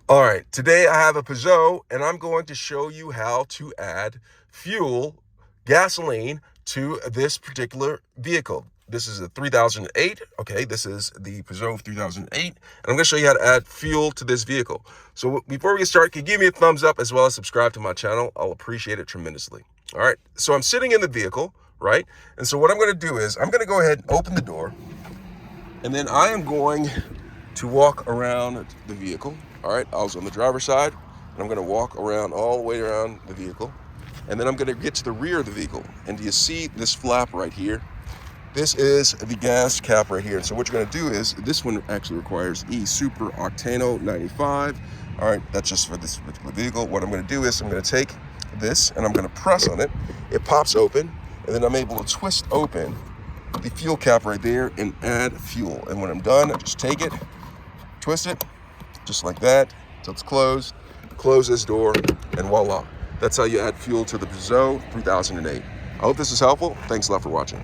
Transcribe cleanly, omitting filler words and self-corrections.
All right, today I have a Peugeot and I'm going to show you how to add fuel, gasoline to this particular vehicle. This is a 3008. Okay, this is the Peugeot 3008. And I'm going to show you how to add fuel to this vehicle. So before we get started, can you give me a thumbs up as well as subscribe to my channel? I'll appreciate it tremendously. All right, so I'm sitting in the vehicle, right? And so what I'm going to do is I'm going to go ahead and open the door. And then I am going to walk around the vehicle. All right, I was on the driver's side, and I'm gonna walk around all the way around the vehicle. And then I'm gonna get to the rear of the vehicle. And do you see this flap right here? This is the gas cap right here. And so what you're gonna do is, this one actually requires Super Octano 95. All right, that's just for this particular vehicle. What I'm gonna do is I'm gonna take this and I'm gonna press on it. It pops open, and then I'm able to twist open the fuel cap right there and add fuel. And when I'm done, I just take it, twist it, just like that, until it's closed, close this door, and voila. That's how you add fuel to the Peugeot 3008. I hope this is helpful. Thanks a lot for watching.